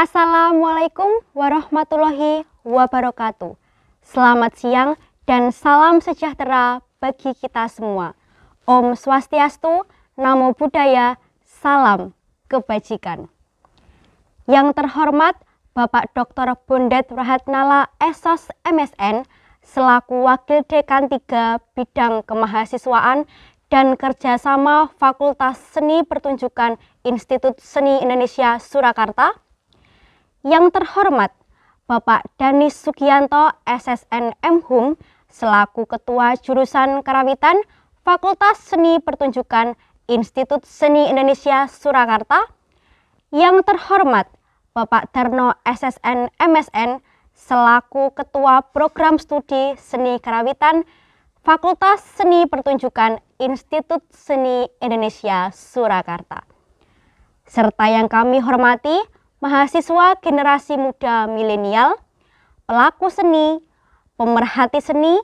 Assalamualaikum warahmatullahi wabarakatuh. Selamat siang dan salam sejahtera bagi kita semua. Om Swastiastu, Namo Buddhaya, salam kebajikan. Yang terhormat Bapak Dr. Bondet Rahatnala SOS MSN selaku Wakil Dekan 3 Bidang Kemahasiswaan dan Kerjasama Fakultas Seni Pertunjukan Institut Seni Indonesia Surakarta. Yang terhormat Bapak Danis Sugianto SSN MHum selaku Ketua Jurusan Karawitan Fakultas Seni Pertunjukan Institut Seni Indonesia Surakarta. Yang terhormat Bapak Darno SSN MSN selaku Ketua Program Studi Seni Karawitan Fakultas Seni Pertunjukan Institut Seni Indonesia Surakarta. Serta yang kami hormati mahasiswa generasi muda milenial, pelaku seni, pemerhati seni,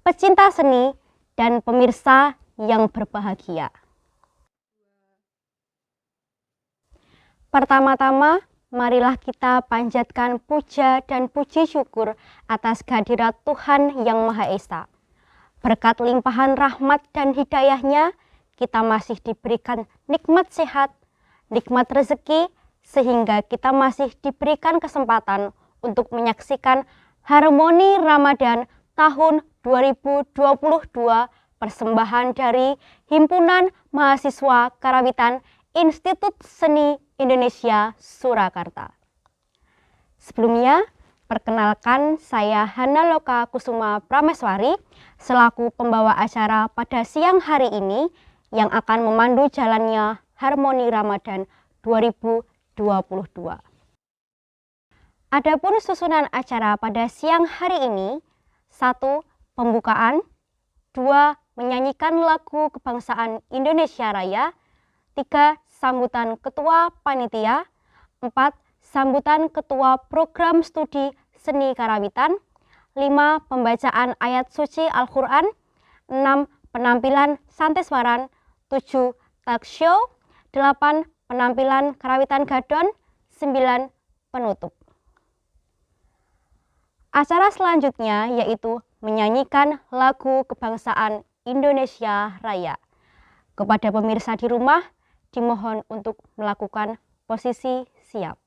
pecinta seni, dan pemirsa yang berbahagia. Pertama-tama, marilah kita panjatkan puja dan puji syukur atas kehadirat Tuhan Yang Maha Esa. Berkat limpahan rahmat dan hidayahnya, kita masih diberikan nikmat sehat, nikmat rezeki, sehingga kita masih diberikan kesempatan untuk menyaksikan Harmoni Ramadan tahun 2022 persembahan dari Himpunan Mahasiswa Karawitan Institut Seni Indonesia Surakarta. Sebelumnya, perkenalkan saya Hanaloka Kusuma Prameswari selaku pembawa acara pada siang hari ini yang akan memandu jalannya Harmoni Ramadan 2022. Adapun susunan acara pada siang hari ini: 1. Pembukaan, 2. Menyanyikan lagu kebangsaan Indonesia Raya, 3. Sambutan Ketua Panitia, 4. Sambutan Ketua Program Studi Seni Karawitan, 5. Pembacaan ayat suci Al-Quran, 6. Penampilan Santeswaran, 7. Talk show, 8. Penampilan Karawitan Gadon, 9. Penutup. Acara selanjutnya yaitu menyanyikan lagu kebangsaan Indonesia Raya. Kepada pemirsa di rumah, dimohon untuk melakukan posisi siap.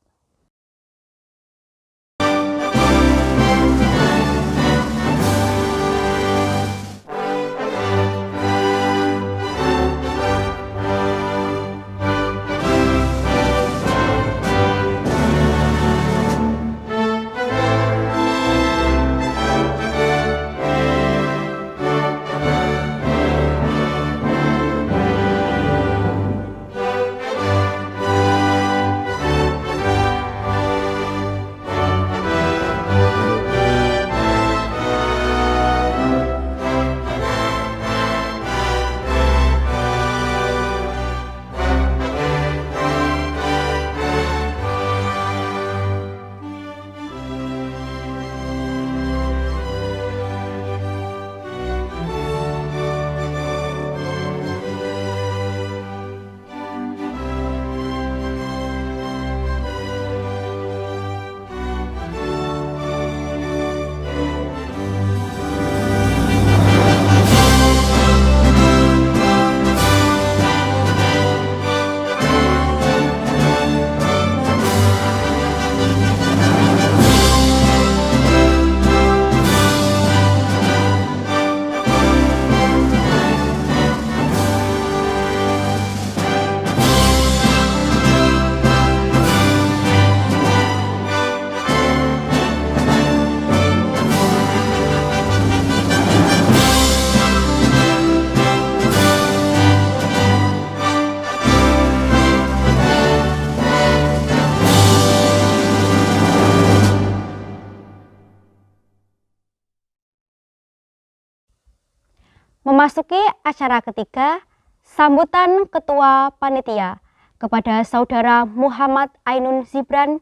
Memasuki acara ketiga, sambutan Ketua Panitia kepada Saudara Muhammad Ainun Zibran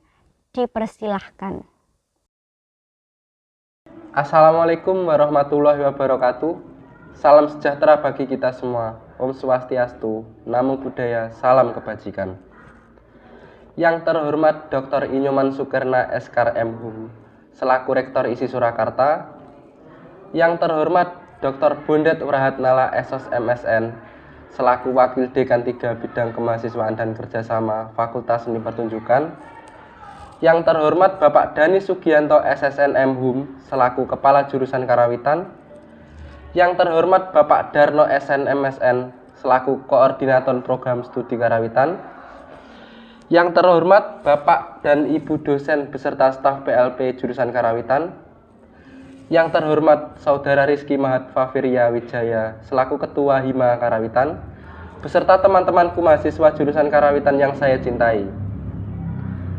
dipersilahkan. Assalamualaikum warahmatullahi wabarakatuh. Salam sejahtera bagi kita semua. Om Swastiastu, Namo Buddhaya, salam kebajikan. Yang terhormat Dr. Inyoman Sukerna Eskar M.Hum selaku Rektor ISI Surakarta, yang terhormat Dr. Bondet Wrahatnala SOS MSN selaku Wakil Dekan 3 Bidang Kemahasiswaan dan Kerjasama Fakultas Seni Pertunjukan, yang terhormat Bapak Dani Sugianto SSN M.Hum selaku Kepala Jurusan Karawitan, yang terhormat Bapak Darno SN MSN selaku Koordinator Program Studi Karawitan, yang terhormat Bapak dan Ibu dosen beserta staf PLP Jurusan Karawitan, yang terhormat Saudara Rizky Mahatfa Firya Wijaya selaku Ketua Hima Karawitan, beserta teman-temanku mahasiswa Jurusan Karawitan yang saya cintai.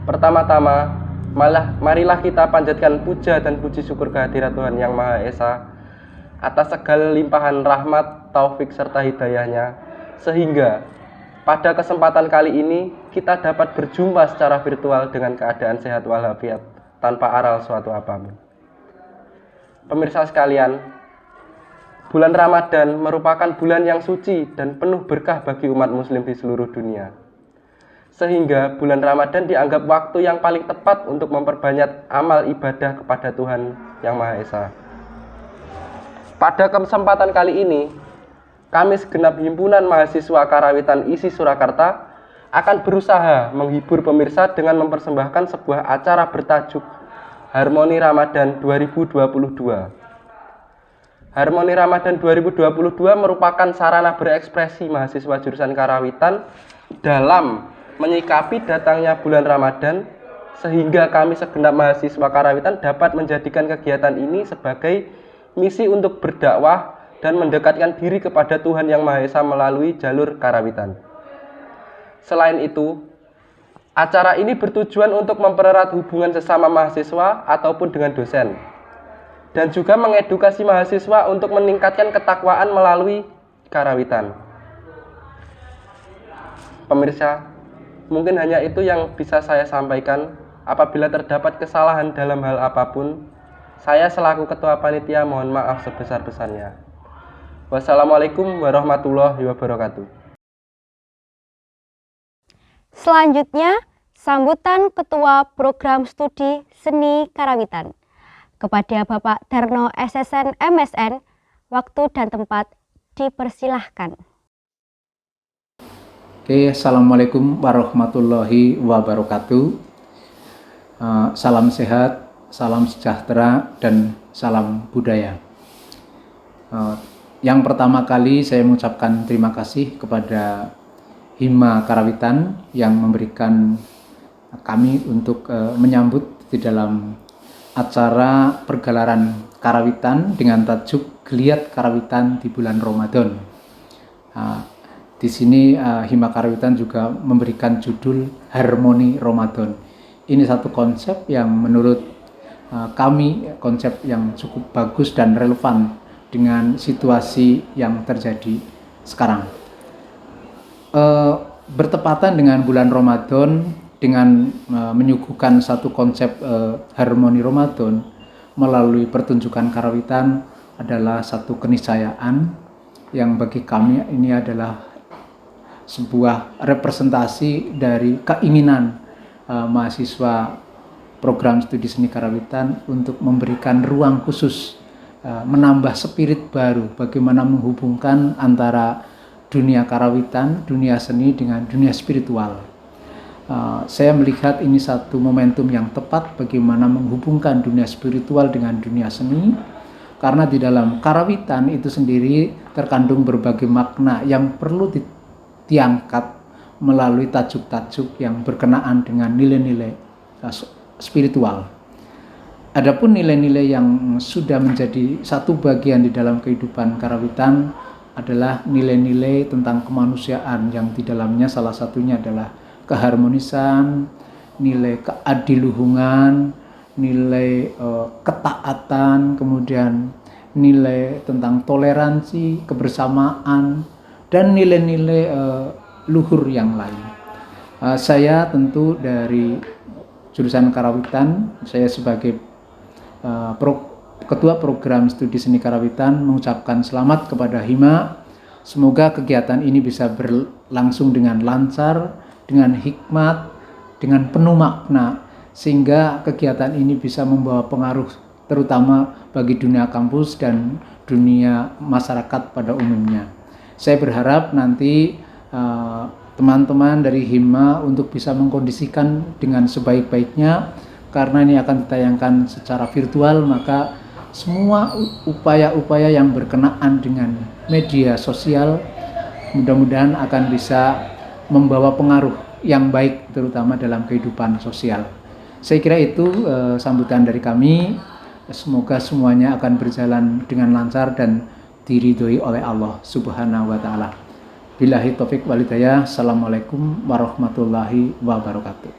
Pertama-tama, marilah kita panjatkan puja dan puji syukur kehadirat Tuhan Yang Maha Esa atas segala limpahan rahmat, taufik, serta hidayahnya, sehingga pada kesempatan kali ini kita dapat berjumpa secara virtual dengan keadaan sehat walafiat tanpa aral suatu apapun. Pemirsa sekalian, bulan Ramadan merupakan bulan yang suci dan penuh berkah bagi umat muslim di seluruh dunia. Sehingga bulan Ramadan dianggap waktu yang paling tepat untuk memperbanyak amal ibadah kepada Tuhan Yang Maha Esa. Pada kesempatan kali ini, kami segenap himpunan mahasiswa Karawitan ISI Surakarta akan berusaha menghibur pemirsa dengan mempersembahkan sebuah acara bertajuk Harmoni Ramadan 2022. Harmoni Ramadan 2022 merupakan sarana berekspresi mahasiswa jurusan Karawitan dalam menyikapi datangnya bulan Ramadan, sehingga kami segenap mahasiswa Karawitan dapat menjadikan kegiatan ini sebagai misi untuk berdakwah dan mendekatkan diri kepada Tuhan Yang Maha Esa melalui jalur Karawitan. Selain itu, acara ini bertujuan untuk mempererat hubungan sesama mahasiswa ataupun dengan dosen, dan juga mengedukasi mahasiswa untuk meningkatkan ketakwaan melalui Karawitan. Pemirsa, mungkin hanya itu yang bisa saya sampaikan. Apabila terdapat kesalahan dalam hal apapun, saya selaku Ketua Panitia mohon maaf sebesar-besarnya. Wassalamualaikum warahmatullahi wabarakatuh. Selanjutnya, sambutan Ketua Program Studi Seni Karawitan kepada Bapak Darno SSN MSN. Waktu dan tempat dipersilahkan. Oke, Assalamualaikum warahmatullahi wabarakatuh. Salam sehat, salam sejahtera, dan salam budaya. Yang pertama kali saya mengucapkan terima kasih kepada Hima Karawitan yang memberikan kami untuk menyambut di dalam acara pergelaran Karawitan dengan tajuk Geliat Karawitan di bulan Ramadan. Di sini Hima Karawitan juga memberikan judul Harmoni Ramadan. Ini satu konsep yang menurut kami konsep yang cukup bagus dan relevan dengan situasi yang terjadi sekarang. Bertepatan dengan bulan Ramadan, dengan menyuguhkan satu konsep harmoni Ramadan melalui pertunjukan Karawitan adalah satu keniscayaan yang bagi kami ini adalah sebuah representasi dari keinginan mahasiswa program studi seni Karawitan untuk memberikan ruang khusus, menambah spirit baru bagaimana menghubungkan antara dunia Karawitan, dunia seni dengan dunia spiritual. Saya melihat ini satu momentum yang tepat bagaimana menghubungkan dunia spiritual dengan dunia seni, karena di dalam Karawitan itu sendiri terkandung berbagai makna yang perlu diangkat melalui tajuk-tajuk yang berkenaan dengan nilai-nilai spiritual. Adapun nilai-nilai yang sudah menjadi satu bagian di dalam kehidupan Karawitan adalah nilai-nilai tentang kemanusiaan yang di dalamnya salah satunya adalah keharmonisan, nilai keadiluhungan, nilai ketaatan, kemudian nilai tentang toleransi, kebersamaan, dan nilai-nilai luhur yang lain. Saya tentu dari jurusan Karawitan, saya sebagai Ketua Program Studi Seni Karawitan mengucapkan selamat kepada Hima. Semoga kegiatan ini bisa berlangsung dengan lancar, dengan hikmat, dengan penuh makna, sehingga kegiatan ini bisa membawa pengaruh terutama bagi dunia kampus dan dunia masyarakat pada umumnya. Saya berharap nanti teman-teman dari Hima untuk bisa mengkondisikan dengan sebaik-baiknya, karena ini akan ditayangkan secara virtual, maka semua upaya-upaya yang berkenaan dengan media sosial mudah-mudahan akan bisa membawa pengaruh yang baik terutama dalam kehidupan sosial. Saya kira itu sambutan dari kami. Semoga semuanya akan berjalan dengan lancar dan diridhoi oleh Allah Subhanahu wa taala. Billahi taufik wal hidayah. Assalamualaikum warahmatullahi wabarakatuh.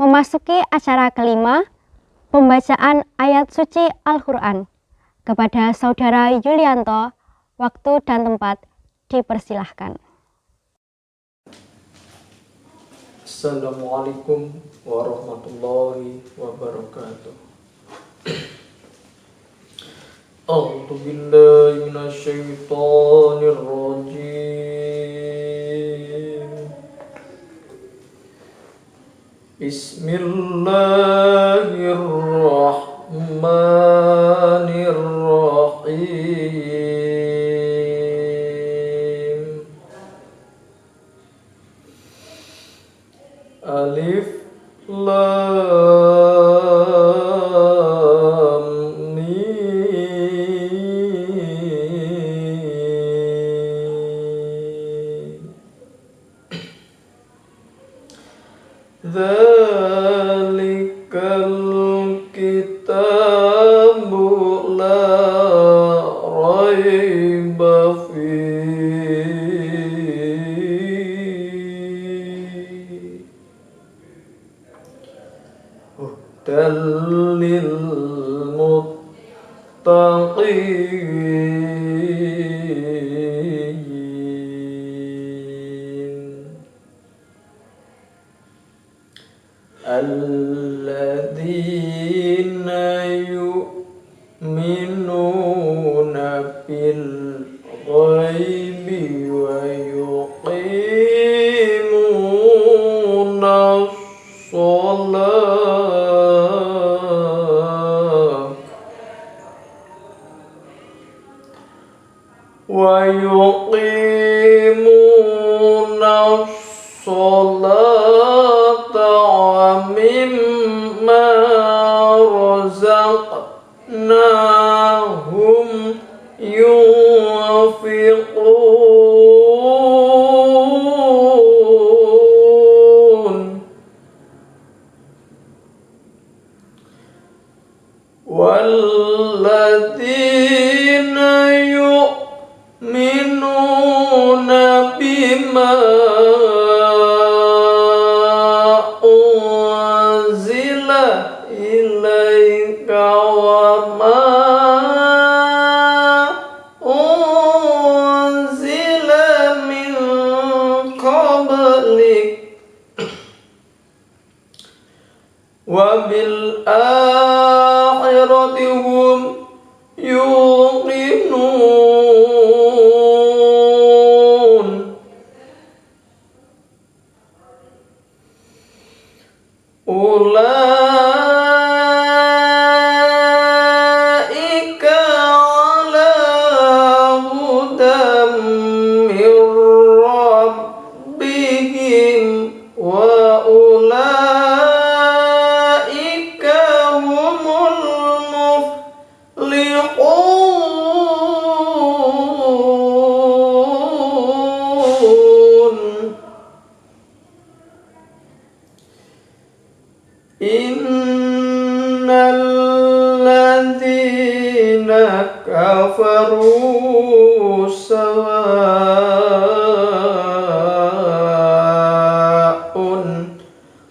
Memasuki acara kelima, pembacaan ayat suci Al-Quran. Kepada Saudara Yulianto, waktu dan tempat dipersilahkan. Assalamualaikum warahmatullahi wabarakatuh. A'udzu billahi minasyaitonir rajim. Bismillahirrahmanirrahim. Alif Lam Mim. Dzalikal kitabu la raiba fihi hudan lil muttaqin alladzina yu'minuna bil ghaibi wa yuqimunas shalah wa yuqimunas sholata wa mimma razaqnahum yunfiqun walladzina yu'minuna bima unzila ilaika wa ma unzila min qablik wa bil akhirati hum yuqinun ulaika ala hudam min rabbihim wa ulaika humul muflihun. Innal ladzina kafaru sawa'un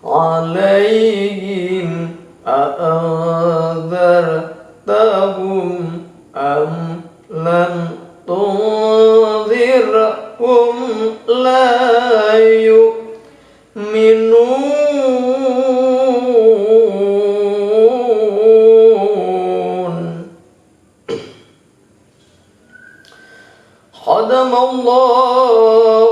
'alaihim a'anzartahum am lam tunzirhum la yu'minun. Khadamallahu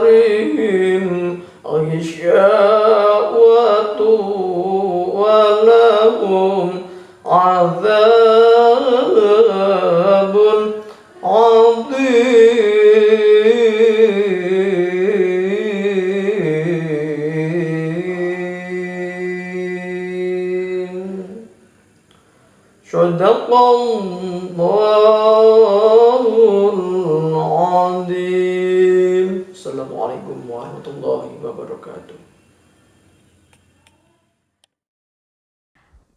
أبصارهم غشاوة ولهم عذاب عظيم صدق الله العظيم. Assalamualaikum warahmatullahi wabarakatuh.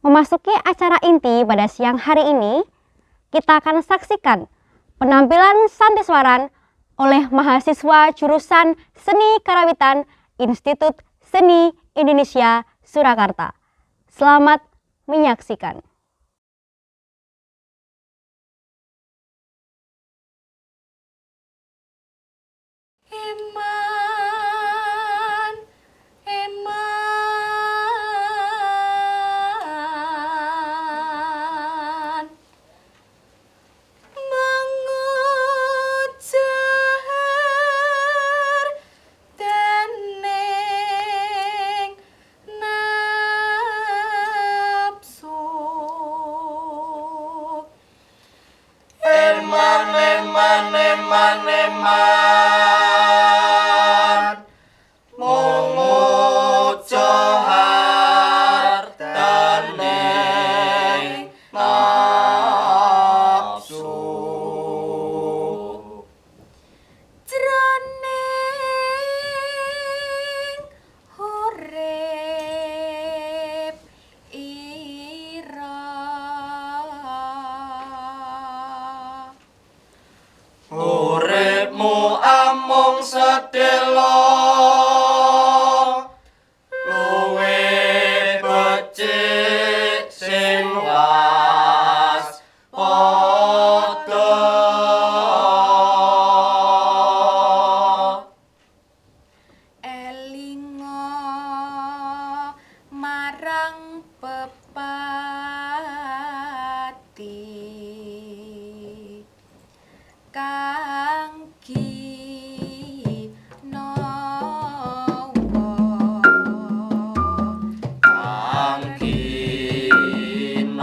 Memasuki acara inti pada siang hari ini, kita akan saksikan penampilan santiswaran oleh mahasiswa jurusan Seni Karawitan Institut Seni Indonesia Surakarta. Selamat menyaksikan. Eman, eman, mengujar dening nafsu. Eman, eman, eman, eman, mengujo hartane nafsu. Jroning urip ira, Uripmu amung sedelo luwe becik sing waspada. elinga marang pepati kang ginawa. Kang ginawa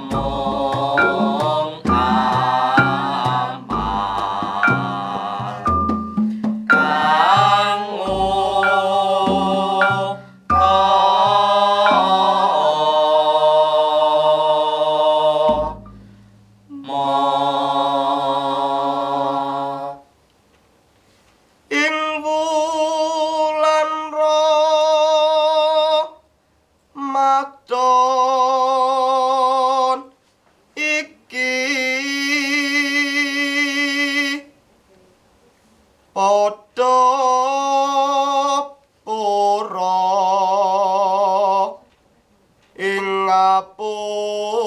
amung aman, kang ing wulan Ramadan iki padha pura ing ngapura.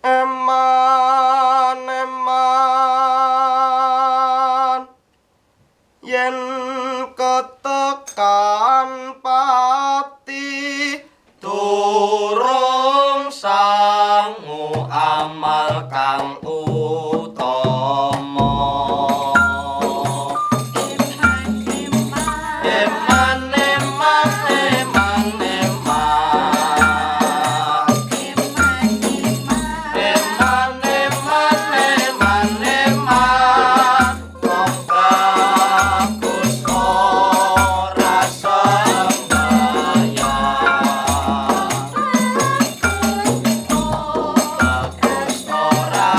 Eman, eman, yen ketekan pati durung sangu amal kang utama. Eman, eman, Eman, eman, eman, eman, eman, eman, eman, eman, eman, wong bagus ora sembayang, bagus ora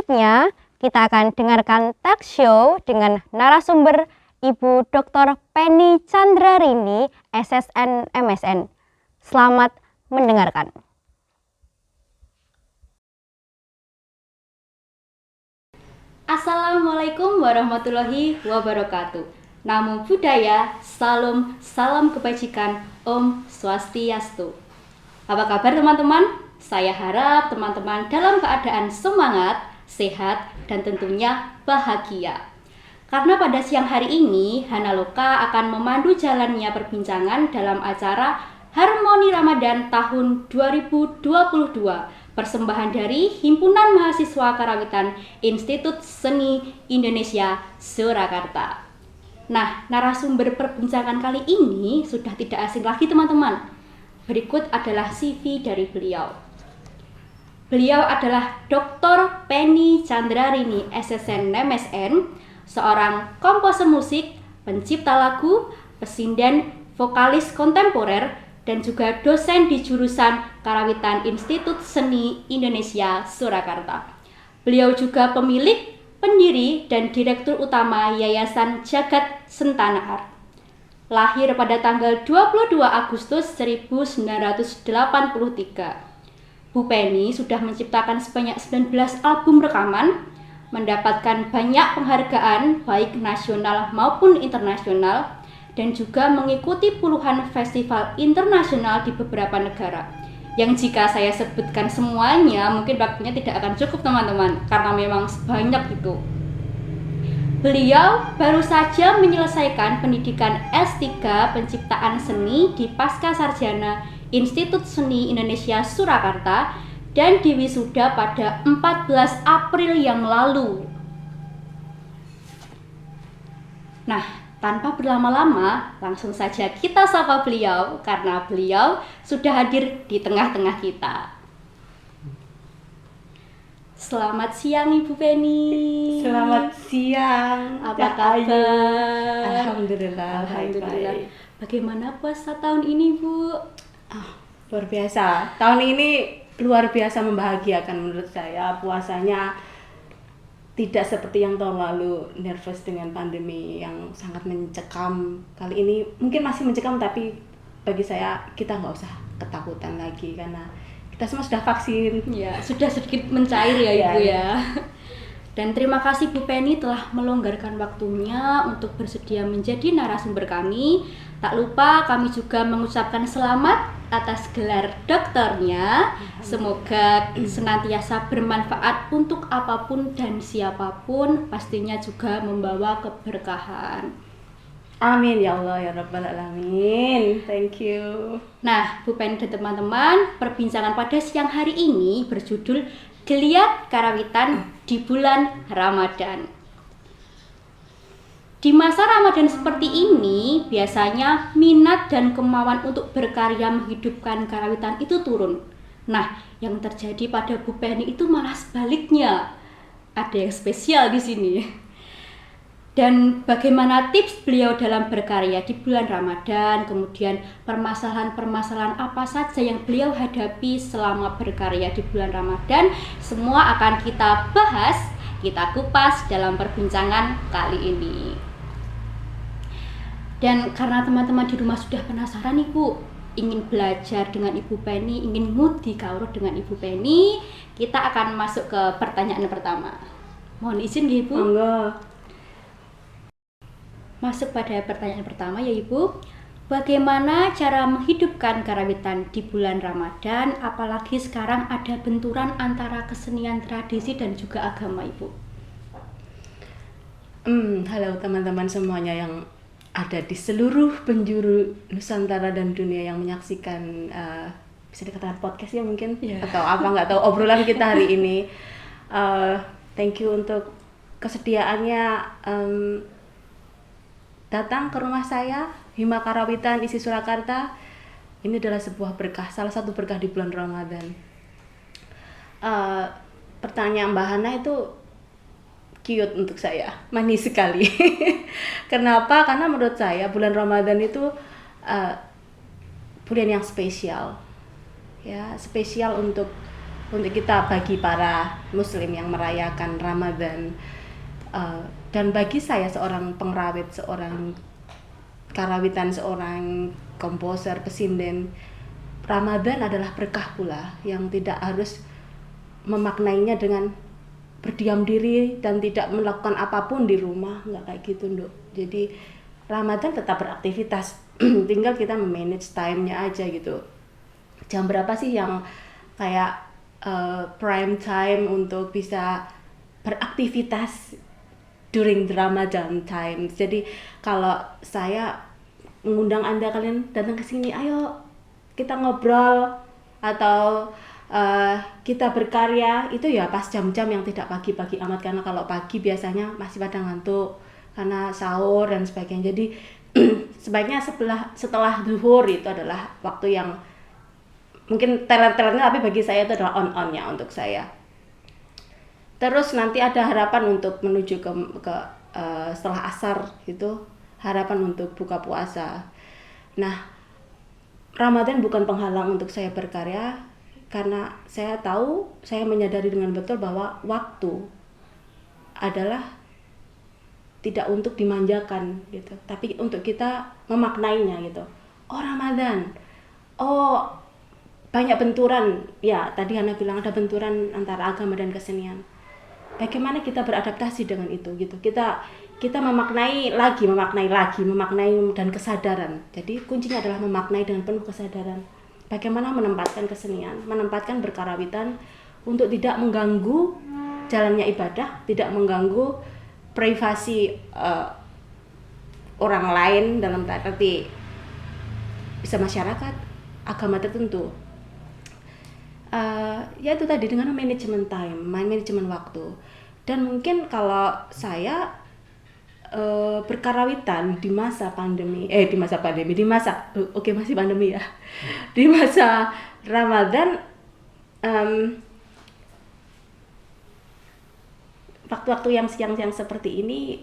Selanjutnya, kita akan dengarkan talk show dengan narasumber Ibu Dr. Penny Chandrarini, SSN MSN. Selamat mendengarkan. Assalamualaikum warahmatullahi wabarakatuh. Namo Buddhaya, salam kebajikan, Om Swastiastu. Apa kabar teman-teman? Saya harap teman-teman dalam keadaan semangat, sehat, dan tentunya bahagia. Karena pada siang hari ini, Hanaloka akan memandu jalannya perbincangan dalam acara Harmoni Ramadan tahun 2022, persembahan dari Himpunan Mahasiswa Karawitan Institut Seni Indonesia Surakarta. Nah, narasumber perbincangan kali ini sudah tidak asing lagi teman-teman. Berikut adalah CV dari beliau. Beliau adalah Dr. Penny Chandrarini, SSN MSN, seorang komposer musik, pencipta lagu, pesinden, vokalis kontemporer, dan juga dosen di jurusan Karawitan Institut Seni Indonesia Surakarta. Beliau juga pemilik, pendiri, dan direktur utama Yayasan Jagat Sentana Art. Lahir pada tanggal 22 Agustus 1983. Bu Penny sudah menciptakan sebanyak 19 album rekaman, mendapatkan banyak penghargaan baik nasional maupun internasional, dan juga mengikuti puluhan festival internasional di beberapa negara. Yang jika saya sebutkan semuanya mungkin waktunya tidak akan cukup teman-teman, karena memang sebanyak itu. Beliau baru saja menyelesaikan pendidikan S3 Penciptaan Seni di Pascasarjana Institut Seni Indonesia Surakarta dan diwisuda pada 14 April yang lalu. Nah, tanpa berlama-lama, langsung saja kita sapa beliau karena beliau sudah hadir di tengah-tengah kita. Selamat siang Ibu Penny. Selamat siang. Apa kabar? Alhamdulillah. Alhamdulillah. Baik. Bagaimana puasa tahun ini, Bu? Luar biasa. Tahun ini luar biasa membahagiakan menurut saya. Puasanya tidak seperti yang tahun lalu, nervous dengan pandemi yang sangat mencekam. Kali ini mungkin masih mencekam, tapi bagi saya kita nggak usah ketakutan lagi karena kita semua sudah vaksin. Ya, sudah sedikit mencair ya Ibu ya. Dan terima kasih Bu Penny telah melonggarkan waktunya untuk bersedia menjadi narasumber kami. Tak lupa kami juga mengucapkan selamat atas gelar doktornya. Semoga senantiasa bermanfaat untuk apapun dan siapapun, pastinya juga membawa keberkahan. Amin ya Allah ya Rabbal Alamin. Thank you. Nah, Bu Penny dan teman-teman, perbincangan pada siang hari ini berjudul Geliat Karawitan di Bulan Ramadan. Di masa Ramadan seperti ini, biasanya minat dan kemauan untuk berkarya menghidupkan karawitan itu turun. Nah, yang terjadi pada Bu Penny itu malah sebaliknya. Ada yang spesial di sini. Dan bagaimana tips beliau dalam berkarya di bulan Ramadan, kemudian permasalahan-permasalahan apa saja yang beliau hadapi selama berkarya di bulan Ramadan, semua akan kita bahas, kita kupas dalam perbincangan kali ini. Dan karena teman-teman di rumah sudah penasaran nih Bu, ingin belajar dengan Ibu Penny, ingin ngudi kawruh dengan Ibu Penny, kita akan masuk ke pertanyaan pertama. Mohon izin ya Ibu. Monggo. Masuk pada pertanyaan pertama ya Ibu. Bagaimana cara menghidupkan karawitan di bulan Ramadan, apalagi sekarang ada benturan antara kesenian tradisi dan juga agama Ibu? Halo teman-teman semuanya yang ada di seluruh penjuru Nusantara dan dunia yang menyaksikan bisa dikatakan podcast ya mungkin atau apa nggak tahu obrolan kita hari ini. Thank you untuk kesediaannya datang ke rumah saya, Hima Karawitan Isi Surakarta. Ini adalah sebuah berkah, salah satu berkah di bulan Ramadan. Pertanyaan Mbak Hana itu cute untuk saya, manis sekali. Kenapa? Karena menurut saya bulan Ramadan itu bulan yang spesial, ya spesial untuk untuk kita bagi para muslim yang merayakan Ramadan. Dan bagi saya seorang pengrawit, seorang karawitan, seorang komposer, pesinden, Ramadan adalah berkah pula yang tidak harus memaknainya dengan berdiam diri dan tidak melakukan apapun di rumah, nggak kayak gitu, Nduk. Jadi Ramadan tetap beraktivitas, tinggal kita memanage time-nya aja gitu. Jam berapa sih yang kayak prime time untuk bisa beraktivitas during the Ramadan time. Jadi kalau saya mengundang Anda, kalian datang ke sini, ayo kita ngobrol atau kita berkarya, itu ya pas jam-jam yang tidak pagi-pagi amat, karena kalau pagi biasanya masih pada ngantuk karena sahur dan sebagainya. Jadi sebaiknya setelah zuhur itu adalah waktu yang mungkin talent-talentnya, tapi bagi saya itu adalah on-onnya untuk saya. Terus nanti ada harapan untuk menuju ke setelah asar itu, harapan untuk buka puasa. Nah, Ramadan bukan penghalang untuk saya berkarya, karena saya menyadari dengan betul bahwa waktu adalah tidak untuk dimanjakan gitu, tapi untuk kita memaknainya gitu. Oh, Ramadan, oh banyak benturan, ya tadi Hana bilang ada benturan antara agama dan kesenian. Bagaimana kita beradaptasi dengan itu gitu. Kita memaknai dan kesadaran. Jadi kuncinya adalah memaknai dengan penuh kesadaran. Bagaimana menempatkan kesenian, menempatkan berkarawitan untuk tidak mengganggu jalannya ibadah, tidak mengganggu privasi orang lain, dalam arti bisa masyarakat, agama tertentu. Ya itu tadi, dengan manajemen time, manajemen waktu. Dan mungkin kalau saya berkarawitan di masa Ramadan, waktu-waktu yang siang-siang seperti ini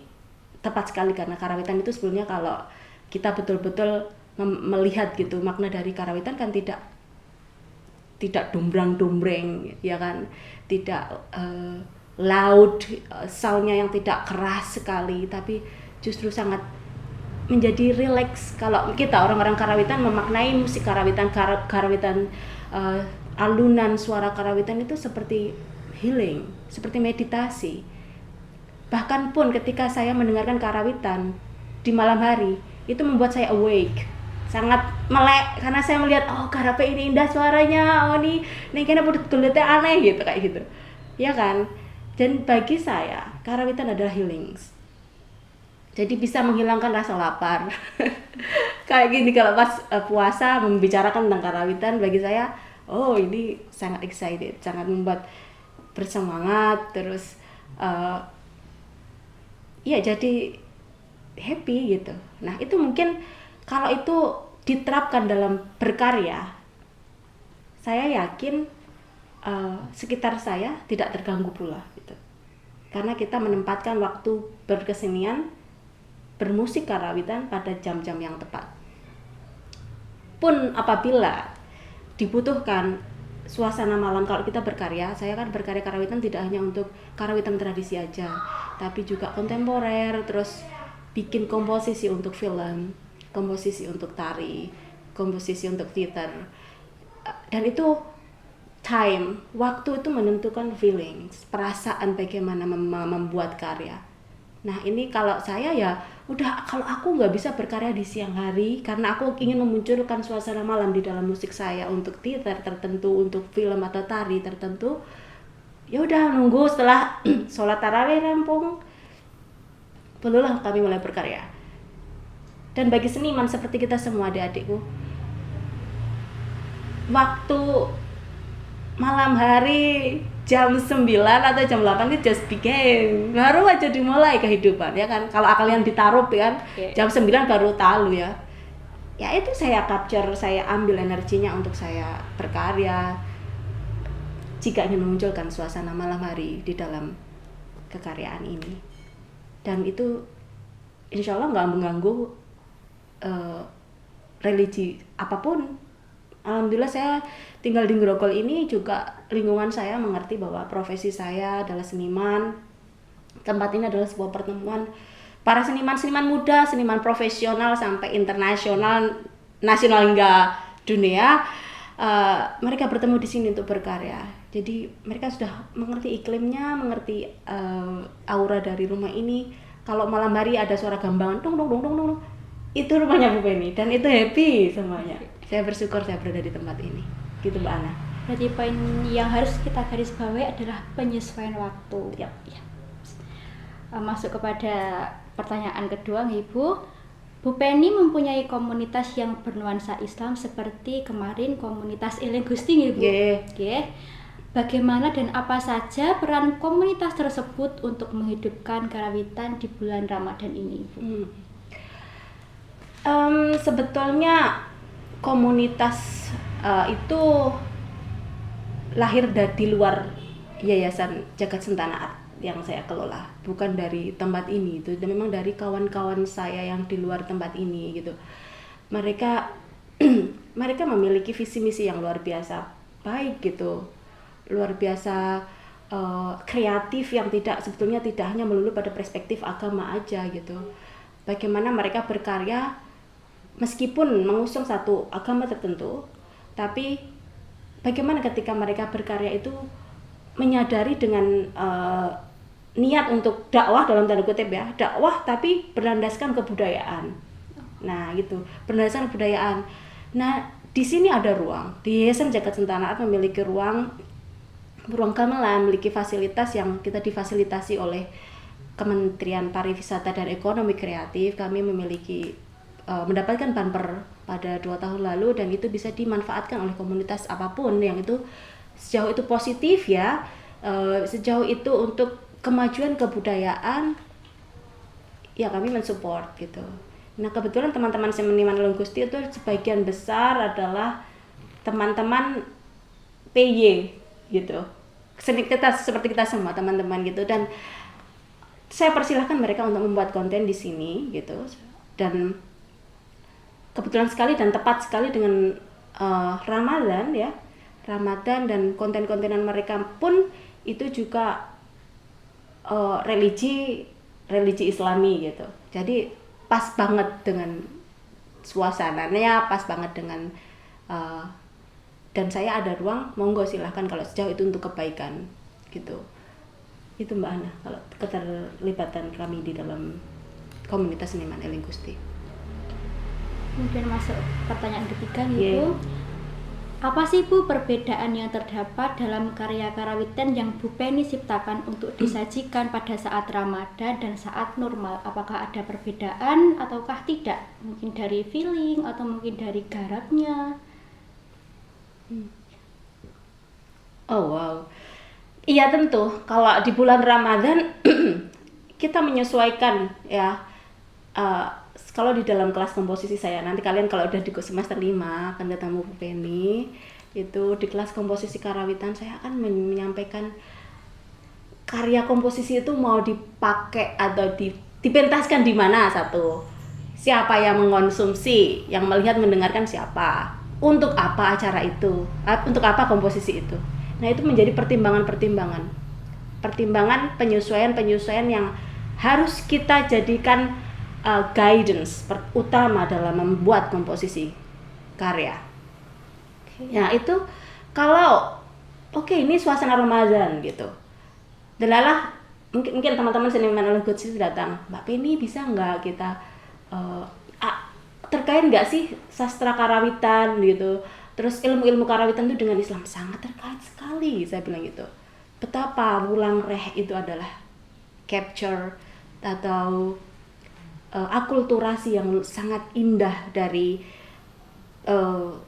tepat sekali, karena karawitan itu sebelumnya kalau kita betul-betul melihat gitu, makna dari karawitan kan tidak dumbrang-dumbreng, ya kan, tidak loud, soundnya yang tidak keras sekali, tapi justru sangat menjadi relax. Kalau kita orang-orang karawitan memaknai musik karawitan, alunan suara karawitan itu seperti healing, seperti meditasi. Bahkan pun ketika saya mendengarkan karawitan di malam hari, itu membuat saya awake, sangat melek, karena saya melihat, oh karape ini indah suaranya, oh ini kayaknya budut-budutnya aneh gitu, kayak gitu, ya kan. Dan bagi saya karawitan adalah healing, jadi bisa menghilangkan rasa lapar. Kayak gini, kalau pas puasa membicarakan tentang karawitan, bagi saya, oh ini sangat excited, sangat membuat bersemangat, terus ya jadi happy gitu. Nah itu mungkin kalau itu diterapkan dalam berkarya, saya yakin sekitar saya tidak terganggu pula gitu. Karena kita menempatkan waktu berkesenian, bermusik karawitan pada jam-jam yang tepat. Pun apabila dibutuhkan suasana malam, kalau kita berkarya, saya kan berkarya karawitan tidak hanya untuk karawitan tradisi aja, tapi juga kontemporer, terus bikin komposisi untuk film, komposisi untuk tari, komposisi untuk teater. Dan itu waktu itu menentukan feelings, perasaan bagaimana membuat karya. Nah ini kalau saya ya udah, kalau aku nggak bisa berkarya di siang hari karena aku ingin memunculkan suasana malam di dalam musik saya untuk teater tertentu, untuk film atau tari tertentu, ya udah nunggu setelah sholat tarawih rampung, barulah kami mulai berkarya. Dan bagi seniman seperti kita semua, adik-adikku, waktu malam hari jam 9 atau jam 8 itu just begin, baru aja dimulai kehidupan, ya kan. Kalau kalian ditaruh kan jam 9 baru tahu ya itu saya capture, saya ambil energinya untuk saya berkarya jika ingin memunculkan suasana malam hari di dalam kekaryaan ini. Dan itu insya Allah nggak mengganggu religi apapun, Alhamdulillah saya tinggal di Grogol ini juga lingkungan saya mengerti bahwa profesi saya adalah seniman. Tempat ini adalah sebuah pertemuan para seniman-seniman muda, seniman profesional sampai internasional, nasional hingga dunia. Mereka bertemu di sini untuk berkarya. Jadi mereka sudah mengerti iklimnya, mengerti aura dari rumah ini. Kalau malam hari ada suara gambangan, dong dong dong dong dong, itu rumahnya Bu Penny dan itu happy semuanya. Saya bersyukur saya berada di tempat ini. Gitu Mbak Ana. Berarti poin yang harus kita garis bawahi adalah penyesuaian waktu. Yap. Ya. Masuk kepada pertanyaan kedua, Ibu. Bu Penny mempunyai komunitas yang bernuansa Islam seperti kemarin komunitas Eling Gusti, Ibu. Nggih. Nggih. Bagaimana dan apa saja peran komunitas tersebut untuk menghidupkan karawitan di bulan Ramadan ini, Ibu? Sebetulnya komunitas itu lahir dari luar Yayasan Jagat Sentana Art yang saya kelola, bukan dari tempat ini. Itu memang dari kawan-kawan saya yang di luar tempat ini gitu. Mereka mereka memiliki visi misi yang luar biasa baik gitu, luar biasa kreatif yang sebetulnya tidak hanya melulu pada perspektif agama aja gitu. Bagaimana mereka berkarya meskipun mengusung satu agama tertentu, tapi bagaimana ketika mereka berkarya itu menyadari dengan niat untuk dakwah dalam tanda kutip ya, dakwah tapi berlandaskan kebudayaan. Nah, gitu, berlandaskan kebudayaan. Nah, di sini ada ruang. Di Yayasan Jagat Sentana Art memiliki ruang gamelan, memiliki fasilitas yang kita difasilitasi oleh Kementerian Pariwisata dan Ekonomi Kreatif. Kami memiliki mendapatkan bumper pada 2 tahun lalu dan itu bisa dimanfaatkan oleh komunitas apapun yang itu sejauh itu positif ya, sejauh itu untuk kemajuan kebudayaan ya kami mensupport gitu. Nah kebetulan teman-teman seniman Eling Gusti itu sebagian besar adalah teman-teman PY gitu, seperti kita semua teman-teman gitu, dan saya persilahkan mereka untuk membuat konten di sini gitu. Dan kebetulan sekali dan tepat sekali dengan Ramadan ya, Ramadan dan konten-kontenan mereka pun itu juga religi Islami gitu. Jadi pas banget dengan suasananya, pas banget dengan dan saya ada ruang, monggo silahkan kalau sejauh itu untuk kebaikan gitu. Itu Mbak Ana kalau keterlibatan kami di dalam komunitas seniman Eling Gusti. Kemudian masuk pertanyaan ketiga, Ibu. Yeah. Apa sih Bu perbedaan yang terdapat dalam karya karawitan yang Bu Penny ciptakan untuk disajikan pada saat Ramadan dan saat normal? Apakah ada perbedaan ataukah tidak? Mungkin dari feeling atau mungkin dari garapnya? Oh wow. Iya tentu, kalau di bulan Ramadan kita menyesuaikan ya. Kalau di dalam kelas komposisi saya, nanti kalian kalau udah di semester 5 akan ketemu Bu Penny, itu di kelas komposisi karawitan saya akan menyampaikan karya komposisi itu mau dipakai atau dipentaskan di mana satu. Siapa yang mengonsumsi, yang melihat mendengarkan siapa. Untuk apa acara itu? Untuk apa komposisi itu? Nah, itu menjadi pertimbangan penyesuaian yang harus kita jadikan guidance utama dalam membuat komposisi karya. Ya itu kalau ini suasana Ramadan gitu. Delalah mungkin teman-teman seniman Eling Gusti datang, Mbak Penny bisa nggak kita terkait nggak sih sastra karawitan gitu, terus ilmu-ilmu karawitan itu dengan Islam? Sangat terkait sekali, saya bilang gitu. Betapa Wulang Reh itu adalah capture atau akulturasi yang sangat indah dari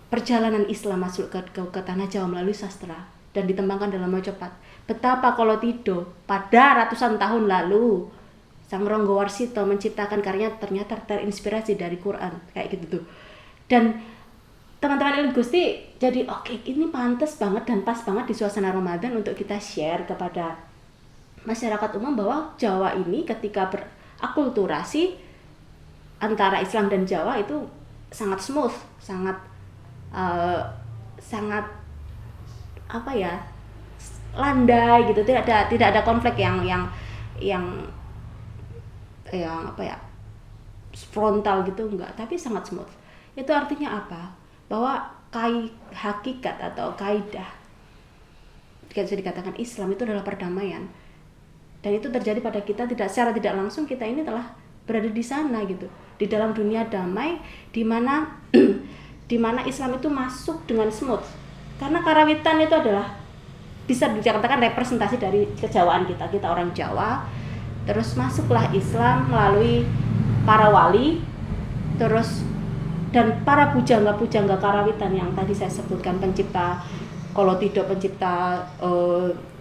perjalanan Islam masuk ke tanah Jawa melalui sastra dan ditembangkan dalam Mojopad. Betapa kalau tidak pada ratusan tahun lalu Sang Ronggo Warsito menciptakan karyanya ternyata terinspirasi dari Quran kayak gitu tuh. Dan teman-teman Eling Gusti jadi ini pantas banget dan pas banget di suasana Ramadan untuk kita share kepada masyarakat umum bahwa Jawa ini ketika berakulturasi antara Islam dan Jawa itu sangat smooth, sangat sangat apa ya, landai gitu, tidak ada konflik yang apa ya, frontal gitu, enggak, tapi sangat smooth. Itu artinya apa? Bahwa hakikat atau kaidah, bisa dikatakan Islam itu adalah perdamaian, dan itu terjadi pada kita secara tidak langsung. Kita ini telah berada di sana gitu, di dalam dunia damai, di mana Islam itu masuk dengan smooth, karena karawitan itu adalah bisa dikatakan representasi dari kejawaan kita orang Jawa. Terus masuklah Islam melalui para wali, terus dan para pujangga karawitan yang tadi saya sebutkan, pencipta Kolotida, pencipta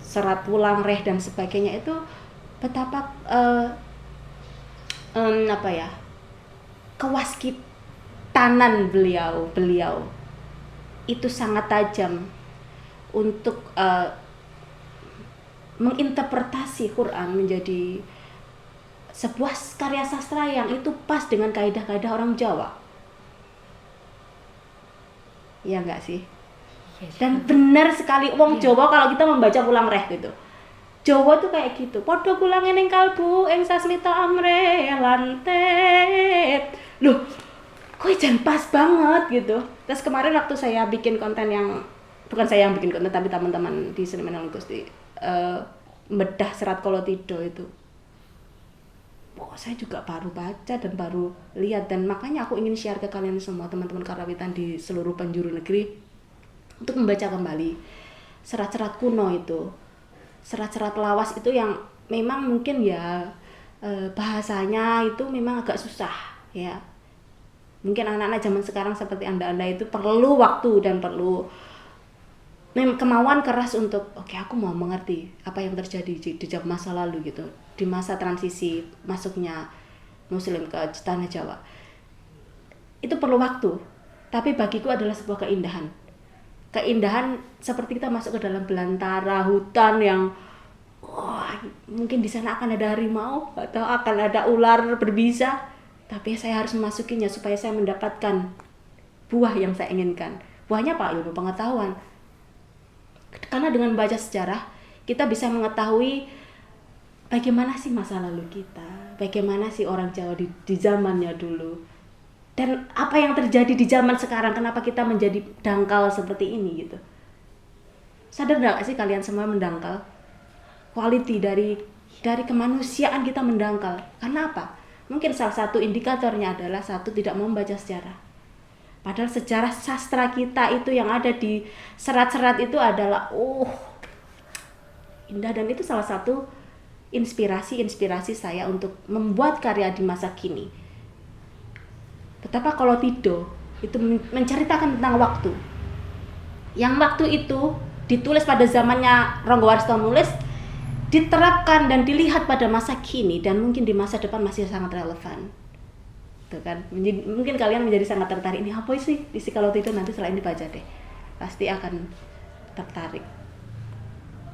Serat Wulang Reh dan sebagainya, itu betapa apa ya, kewaskitanan beliau itu sangat tajam untuk menginterpretasi Quran menjadi sebuah karya sastra yang itu pas dengan kaidah-kaidah orang Jawa. Ya enggak sih? Dan benar sekali wong Jawa kalau kita membaca Wulang Reh gitu. Jawa tuh kayak gitu. Padha kulang ning kalbu ing sasmita amre lantet. Loh, kok jan pas banget gitu. Terus kemarin waktu saya bikin konten yang bukan saya yang bikin konten tapi teman-teman di Seniman Gusti bedah Serat Kolotida itu. Saya juga baru baca dan baru lihat, dan makanya aku ingin share ke kalian semua teman-teman karawitan di seluruh penjuru negeri untuk membaca kembali serat-serat kuno itu, serat-serat lawas itu yang memang mungkin ya bahasanya itu memang agak susah ya. Mungkin anak-anak zaman sekarang seperti anda itu perlu waktu dan perlu kemauan keras untuk oke, aku mau mengerti apa yang terjadi di zaman masa lalu gitu, di masa transisi masuknya Muslim ke tanah Jawa. Itu perlu waktu, tapi bagiku adalah sebuah keindahan seperti kita masuk ke dalam belantara hutan yang mungkin di sana akan ada harimau atau akan ada ular berbisa, tapi saya harus memasukinya supaya saya mendapatkan buah yang saya inginkan. Buahnya apa? Ilmu pengetahuan. Karena dengan baca sejarah kita bisa mengetahui bagaimana sih masa lalu kita, bagaimana sih orang Jawa di zamannya dulu, dan apa yang terjadi di zaman sekarang, kenapa kita menjadi dangkal seperti ini gitu. Sadar nggak sih kalian semua mendangkal? Quality dari kemanusiaan kita mendangkal. Karena apa? Mungkin salah satu indikatornya adalah tidak mau membaca sejarah. Padahal sejarah sastra kita itu yang ada di serat-serat itu adalah indah, dan itu salah satu inspirasi saya untuk membuat karya di masa kini. Betapa Kolotida itu menceritakan tentang waktu. Yang waktu itu ditulis pada zamannya Ronggo Warsito nulis, diterapkan dan dilihat pada masa kini, dan mungkin di masa depan masih sangat relevan. Kan mungkin kalian menjadi sangat tertarik, ini apa sih isi Kolotida, nanti setelah ini baca deh, pasti akan tertarik.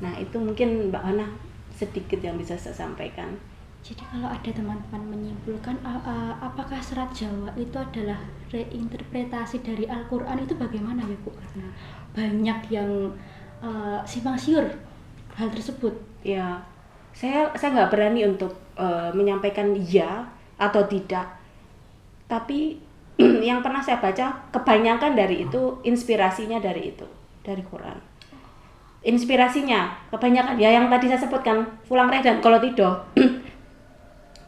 Nah itu mungkin Mbak Hana sedikit yang bisa saya sampaikan. Jadi kalau ada teman-teman menyimpulkan apakah serat Jawa itu adalah reinterpretasi dari Al-Quran, itu bagaimana ya Bu? Karena banyak yang simpang siur hal tersebut. Ya, saya nggak berani untuk menyampaikan ya atau tidak. Tapi yang pernah saya baca, kebanyakan dari itu inspirasinya dari Quran. Inspirasinya kebanyakan ya yang tadi saya sebutkan, Wulang Reh dan Kolotida.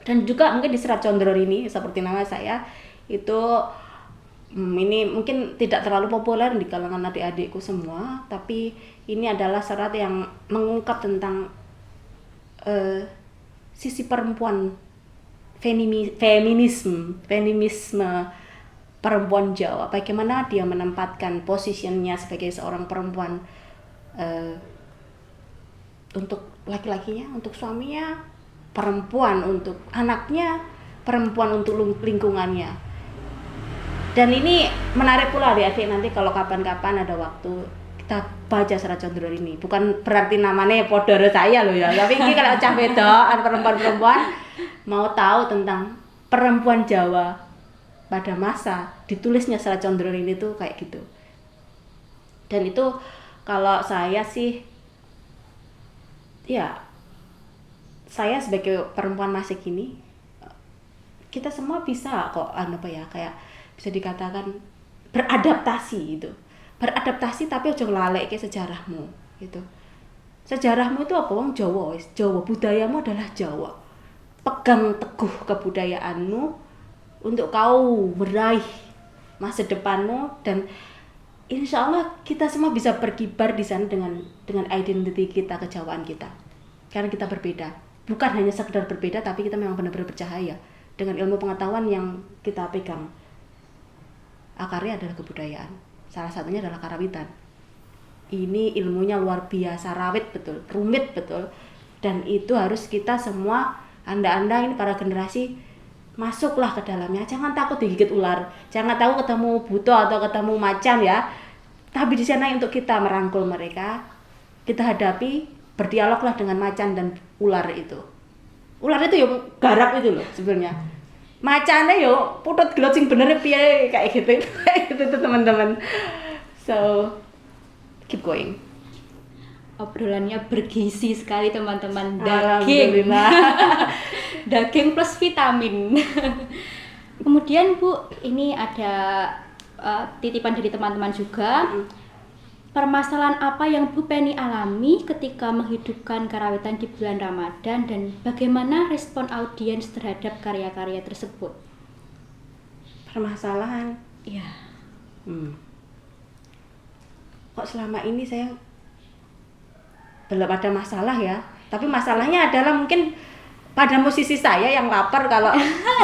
Dan juga mungkin di Serat Condrorini seperti nama saya itu ini mungkin tidak terlalu populer di kalangan adik-adikku semua, tapi ini adalah serat yang mengungkap tentang sisi perempuan, feminisme perempuan Jawa, bagaimana dia menempatkan posisinya sebagai seorang perempuan untuk laki-lakinya, untuk suaminya, perempuan untuk anaknya, perempuan untuk lingkungannya. Dan ini menarik pula adik-adik, nanti kalau kapan-kapan ada waktu kita baca Serat Condrorini. Bukan berarti namanya podoro saya loh ya, tapi ini kalau cah beda perempuan-perempuan mau tahu tentang perempuan Jawa pada masa ditulisnya Serat Condrorini itu kayak gitu. Dan itu kalau saya sih, ya saya sebagai perempuan masa kini, kita semua bisa kok kayak bisa dikatakan beradaptasi gitu. Beradaptasi tapi aja nglaleke sejarahmu gitu. Sejarahmu itu apa? Wong Jawa, Jawa, budayamu adalah Jawa. Pegang teguh kebudayaanmu untuk kau meraih masa depanmu, dan insya Allah kita semua bisa berkibar di sana dengan identiti kita, kejawaan kita. Karena kita berbeda. Bukan hanya sekedar berbeda, tapi kita memang benar-benar bercahaya dengan ilmu pengetahuan yang kita pegang. Akarnya adalah kebudayaan. Salah satunya adalah karawitan. Ini ilmunya luar biasa, rawit betul, rumit betul. Dan itu harus kita semua, anda ini para generasi, masuklah ke dalamnya. Jangan takut digigit ular, jangan takut ketemu buto atau ketemu macan ya. Tapi di sana untuk kita merangkul mereka, kita hadapi, berdialoglah dengan macan dan ular itu. Ular itu ya garap itu loh sebenarnya. Macannya yo putut gelot sing bener piye kayak gitu. Kayak gitu tuh teman-teman. So keep going. Obrolannya bergizi sekali teman-teman. Daging. Alhamdulillah. Daging plus vitamin. Kemudian Bu, ini ada titipan dari teman-teman juga. Permasalahan apa yang Bu Penny alami ketika menghidupkan karawitan di bulan Ramadan, dan bagaimana respon audiens terhadap karya-karya tersebut? Permasalahan? Iya. Kok selama ini saya belum ada masalah ya? Tapi masalahnya adalah mungkin pada musisi saya yang lapar kalau